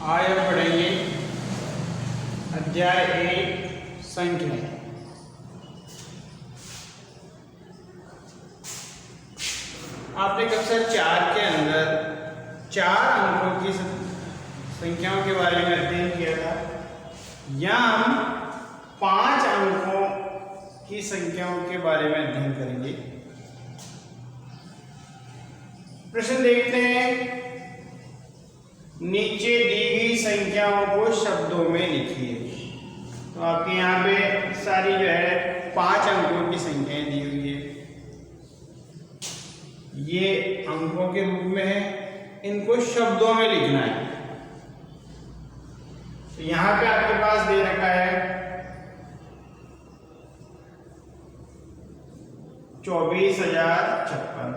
आज हम पढ़ेंगे अध्याय 1 संख्या। आपने कक्षा 4 के अंदर 4 अंकों की संख्याओं के बारे में अध्ययन किया था। यहाँ हम 5 अंकों की संख्याओं के बारे में अध्ययन करेंगे। प्रश्न देखते हैं। नीचे दी गई संख्याओं को शब्दों में लिखिए। तो आपके यहाँ पे सारी जो है 5 अंकों की संख्याएं दी हुई है। ये अंकों के रूप में है, इनको शब्दों में लिखना है। तो यहाँ पे आपके पास दे रखा है 24,056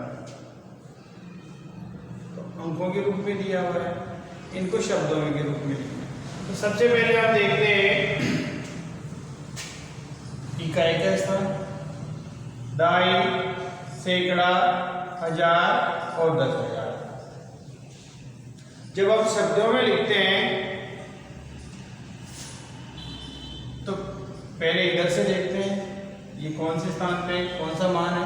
अंकों के रूप में दिया हुआ है, इनको शब्दों में के रूप में लिखना है। तो सबसे पहले आप देखते हैं इकाई का स्थान, दाई, सैकड़ा, हजार और 10,000। जब आप शब्दों में लिखते हैं तो पहले इधर से देखते हैं ये कौन से स्थान पे कौन सा मान है।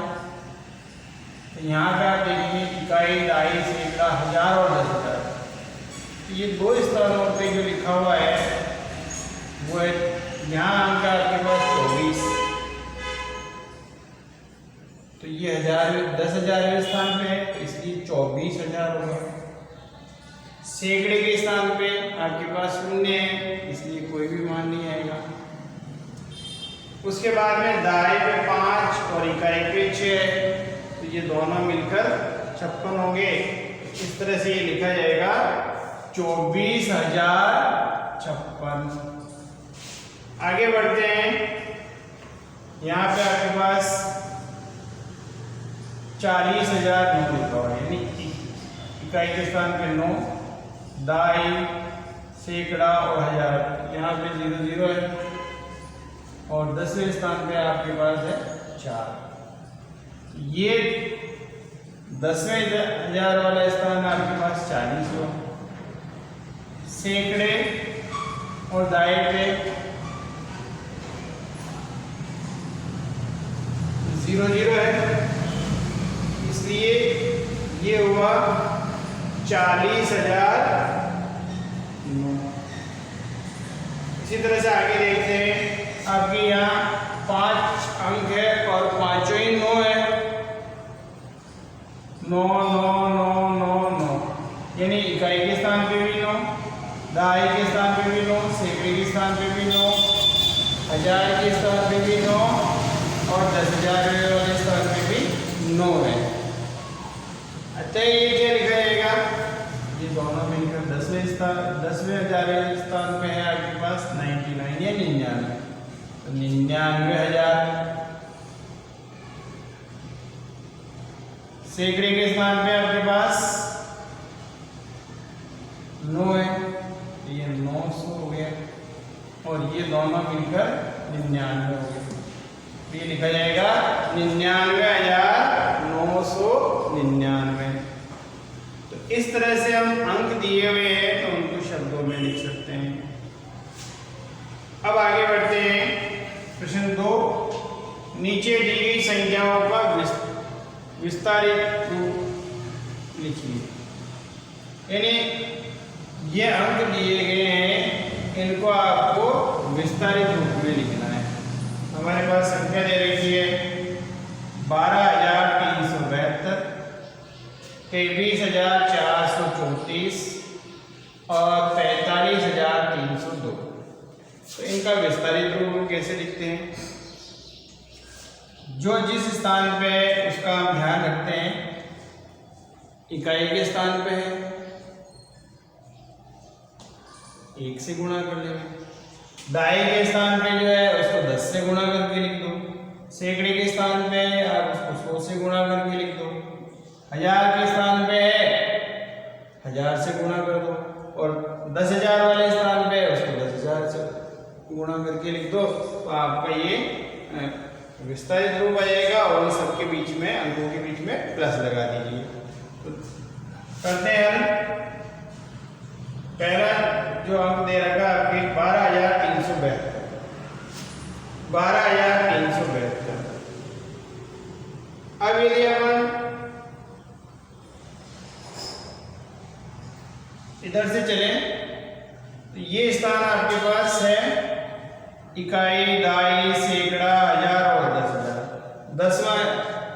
तो यहाँ पे आप देखेंगे इकाई, दाई, सैकड़ा, हजार और 10,000। ये 2 स्थानों पे जो लिखा हुआ है वो है, यहाँ अंक आपके पास 24, तो ये 10,000 स्थान पे है, तो इसलिए 24,000 होगा। सैकड़े के स्थान पे आपके पास 0 है, इसलिए कोई भी मान नहीं आएगा। उसके बाद में दाई पे 5 और इकाई पे 6, तो ये दोनों मिलकर 56 होंगे। इस तरह से ये लिखा जाएगा 24,056। आगे बढ़ते हैं। यहाँ पे आपके पास 40,009 लिखा हुआ है, यानी इकाई के स्थान पे 9, दाई, सैकड़ा और हजार, यहाँ पे 00 है। और 10वें स्थान पे आपके पास है 4। ये 10वें हजार वाला स्थान आपके पास 40 हो। सैकड़े और दाई पे 00 है, इसलिए ये हुआ 40,009। इसी तरह से आगे देखते हैं। आपके यहाँ 5 अंक है और पांचों ही 9 है। 9 9 9 9 9, यानी इकाई के स्थान पे भी 9, दाई के स्थान पे भी 9, सैकड़े के स्थान पे भी 9, हजार के स्थान पे भी 9 और 10,000 वाले स्थान पे भी 9 है। अच्छा, ये क्या लिखा जाएगा? ये दोनों मिलकर 10वें हजार स्थान पे है आपके पास 99 या 99, तो 99,000। सैकड़े के स्थान पे आपके पास 9 है, तो ये 900 हो गया और ये दोनों मिलकर 99 हो गए। तो ये लिखा जाएगा 99,999। तो इस तरह से हम अंक दिए हुए हैं तो उनको शब्दों में लिख सकते हैं। अब आगे बढ़ते हैं। प्रश्न 2, नीचे दी गई संख्याओं का विस्तारित रूप लिखिए। यानी ये अंक दिए गए हैं, इनको आपको विस्तारित रूप में लिखना है। हमारे पास संख्या दे रखी है 12,372, 23,434 और 45,302। तो इनका विस्तारित रूप कैसे लिखते हैं? जो जिस स्थान पे है उसका हम ध्यान रखते हैं। इकाई के स्थान पे है 1 से गुणा कर लेंगे। दाई के स्थान पे जो है उसको 10 से गुणा करके लिख दो। सैकड़े के स्थान पे आप उसको 100 से गुणा करके लिख दो। हजार के स्थान पे है 1000 से गुणा कर दो और 10,000 वाले स्थान पे उसको 10,000 से गुणा करके लिख दो। तो आपका ये विस्तारित रूप आ जाएगा और सबके बीच में अंकों के बीच में प्लस लगा दीजिए। तो करते हैं हम। पहला 12,372। अब यदि अपन इधर से चलें तो ये स्थान आपके पास है इकाई, दाई, सैकड़ा, हजार और 10,000।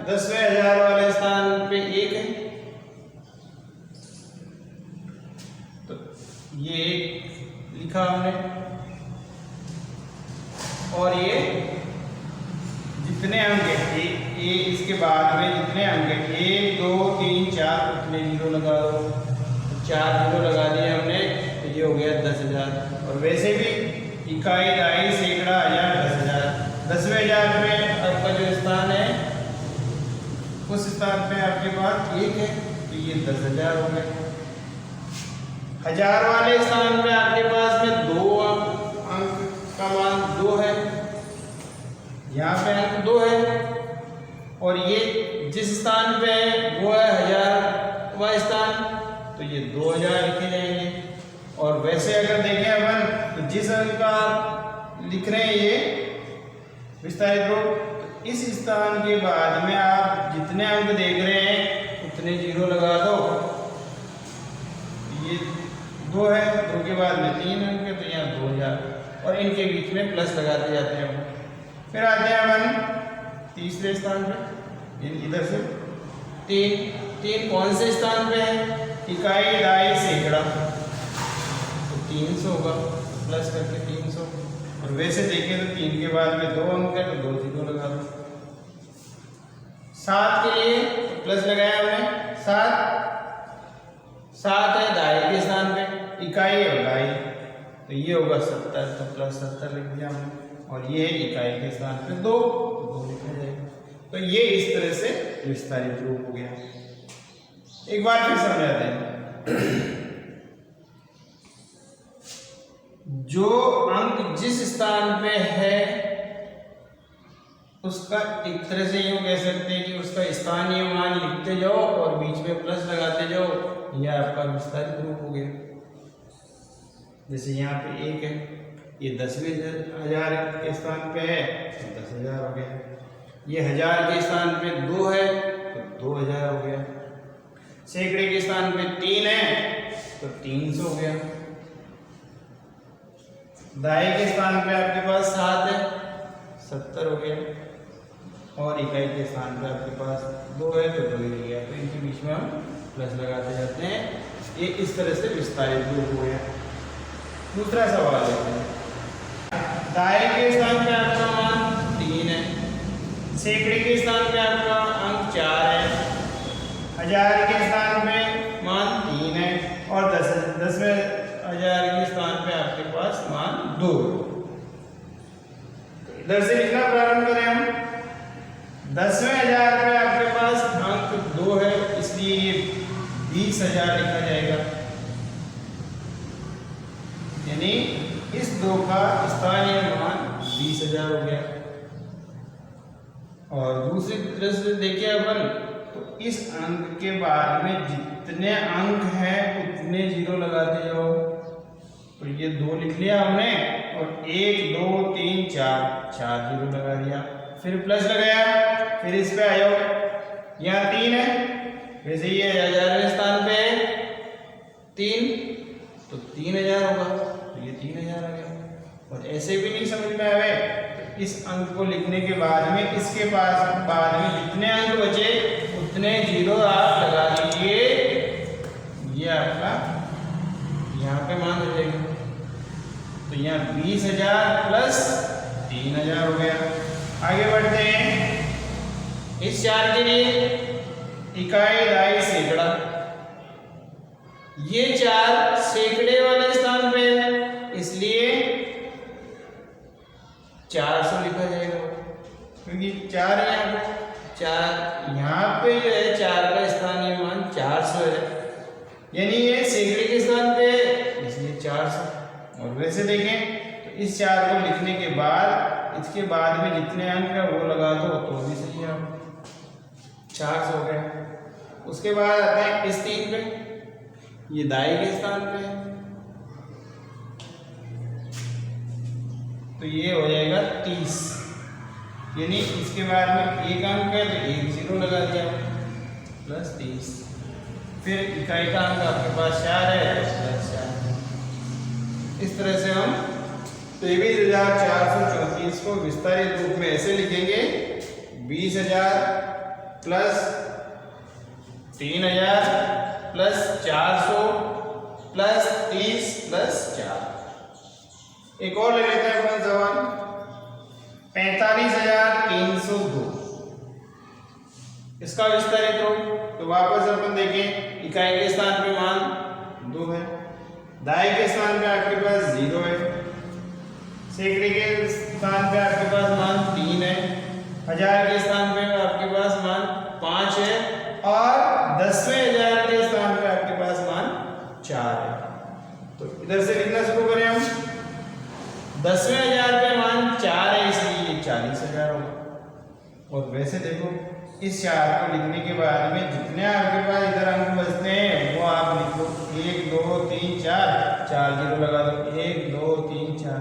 10वें हजार वाले स्थान पे 1 है, तो ये 1 लिखा हमने। और ये जितने अंक है ये इसके बाद में जितने अंक है 1 2 3 4 उतने जीरो लगा दो। 4 जीरो लगा दिए हमने तो ये हो गया 10,000। और वैसे भी इकाई, दाई, सैकड़ा, हजार, 10,000। 10वें हजार में आपका जो स्थान है उस स्थान पे आपके पास 1 है तो ये 10,000 हो गए। हजार वाले स्थान पे आपके पास में 2 अंक का मान 2 है, यहाँ पे अंक 2 है। और ये जिस स्थान पे है वो है 1000वां स्थान, तो ये 2000 लिखे जाएंगे। और वैसे अगर देखें अपन तो जिस अंक का लिख रहे हैं ये विस्तारित रूप, तो इस स्थान के बाद में आप जितने अंक देख रहे हैं उतने जीरो लगा दो। ये 2 है, 2 के बाद में 3 अंक है तो यहाँ 2000 और इनके बीच में प्लस लगाते जाते हैं। फिर आते हैं अपन तीसरे स्थान पे, इधर से 3 कौन से स्थान पे है? इकाई, दाई, सैकड़ा, तो 300 होगा, प्लस करके 300। और वैसे देखें तो 3 के बाद में 2 अंक है तो 2 जीरो लगा दो। 7 के लिए तो प्लस लगाया हमने, 7 है दाई के स्थान पे, इकाई और दाई, तो ये होगा 70, तो प्लस 70 लिख दिया हमने। और ये इकाई के स्थान पे 2 लिखा जाएगा। तो ये इस तरह से विस्तारित रूप हो गया। एक बार फिर समझाते हैं। जो अंक जिस स्थान पे है उसका एक तरह से यूं कह सकते हैं कि उसका स्थानीय मान लिखते जाओ और बीच में प्लस लगाते जाओ, यह आपका विस्तारित रूप हो गया। जैसे यहाँ पे 1 है, ये 10वें हजार के स्थान पे है तो 10,000 हो गया। ये 1000 के स्थान पे 2 है तो 2000 हो गया। सैकड़े के स्थान पे 3 है तो 300 हो गया। दाई के स्थान पे आपके पास 7 है, 70 हो गया। और इकाई के स्थान पे आपके पास 2 है तो 2 ही रह गया। तो इनके बीच में हम प्लस लगाते जाते हैं। ये इस तरह से विस्तारित रूप हो गया। दूसरा सवाल है, दाई के स्थान पे आपका मान 3 है, सैकड़े के स्थान पे आपका अंक 4 है, 1000 के स्थान पे मान 3 है और 10वें हजार के स्थान पे आपके पास मान 2। इधर से लिखना प्रारंभ करें हम। 10वें हजार पे आपके पास अंक 2 है, इसलिए ये 20,000 लिखा जाएगा। यानी इस 2 का स्थानीय मान 20,000 हो गया। और दूसरी तरह से देखिए अपन तो इस अंक के बाद में जितने अंक हैं उतने जीरो लगाते जाओ। तो ये 2 लिख लिया हमने और 1 2 3 4 जीरो लगा दिया। फिर प्लस लगाया, फिर इस पे आया, यहाँ 3 है, वैसे ये 1000वें स्थान पे है 3 तो 3000 होगा, तो ये 3000 आ गया। और ऐसे भी नहीं समझ में आवे तो इस अंक को लिखने के बाद में इसके पास बाद में जितने अंक बचे उतने जीरो आप लगा दीजिए। ये आपका यहाँ पे मान हो जाएगा। तो यहाँ 20,000 प्लस 3,000 हो गया। आगे बढ़ते हैं। इस 4 के लिए इकाई, दाई, सैकड़ा, ये 4 सैकड़े वाले स्थान पे है इसलिए 400 लिखा जाएगा, क्योंकि 4 यहाँ पे 4 यहाँ पे जो है 4 का स्थानीय मान 400 है, यानी ये सैकड़े के स्थान पे इसलिए 400। और वैसे देखें तो इस 4 को लिखने के बाद इसके बाद में जितने अंक है वो लगा दो तो भी सही है। 400 हो गया। उसके बाद आते हैं इस 3 पे, ये दाई के स्थान पे है तो ये हो जाएगा 30। यानी इसके बाद में एक अंक है तो एक जीरो लगा दिया प्लस 30। फिर इकाई का अंक आपके पास 4 है तो प्लस 4। इस तरह से हम 23,434 को विस्तारित रूप में ऐसे लिखेंगे 20,000 प्लस 3,000 प्लस 400 प्लस 30 प्लस 4। एक और ले लेते हैं अपना सवाल 45,302। इसका विस्तारित रूप तो वापस अपन देखें इकाई के स्थान पे मान 2 है, दाई के स्थान पे आपके पास 0 है, सैकड़े के स्थान पे आपके पास मान 3 है, हजार के स्थान पे आपके पास मान 5 है और 10वें हजार के स्थान पे आपके पास मान 4 है। तो इधर से लिखना शुरू करें हम 10वें हजार पे मान 4 है इसलिए 40,000 होगा। और वैसे देखो इस 4 को लिखने के बाद में जितने आपके पास इधर अंक बचते हैं वो आप लिखो 1 2 3 4 4 जीरो लगा दो 1 2 3 4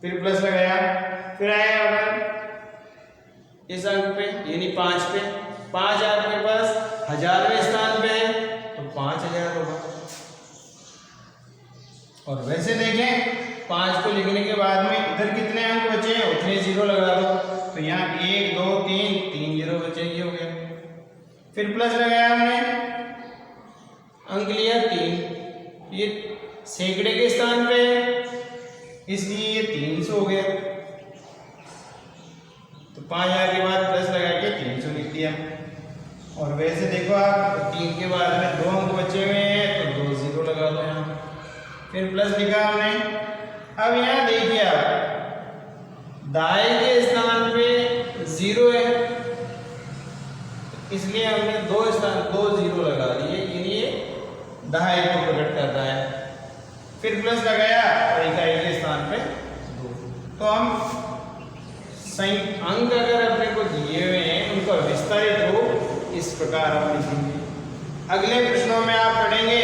फिर प्लस लगाया फिर आया अपन इस अंक पे यानी 5 पे 5 आपके पास हजारवें स्थान पे है तो 5,000 होगा। और वैसे देखें 5 को लिखने के बाद में इधर कितने अंक बचे हैं उतने जीरो लगा दो तो यहाँ 1 2 3 जीरो बचे ये हो गया। फिर प्लस लगाया हमने अंक लिया 3 ये सैकड़े के स्थान पे इसलिए ये 300 हो गया तो 5,000 के बाद प्लस लगा के 300 लिख दिया। और वैसे देखो आप 3 के बाद में 2 अंक बचे हुए हैं तो 2 जीरो लगा दो यहाँ फिर प्लस लिखा हमने। अब यहाँ देखिए आप दाएं के स्थान पे 0 है इसलिए हमने 2 जीरो लगा दिए यानी ये दहाई को प्रकट करता है। फिर प्लस लगाया और इकाई के स्थान पे 2। तो हम अंक अगर अपने को दिए हुए हैं उनका विस्तारित रूप इस प्रकार हम लिखेंगे। अगले प्रश्नों में आप पढ़ेंगे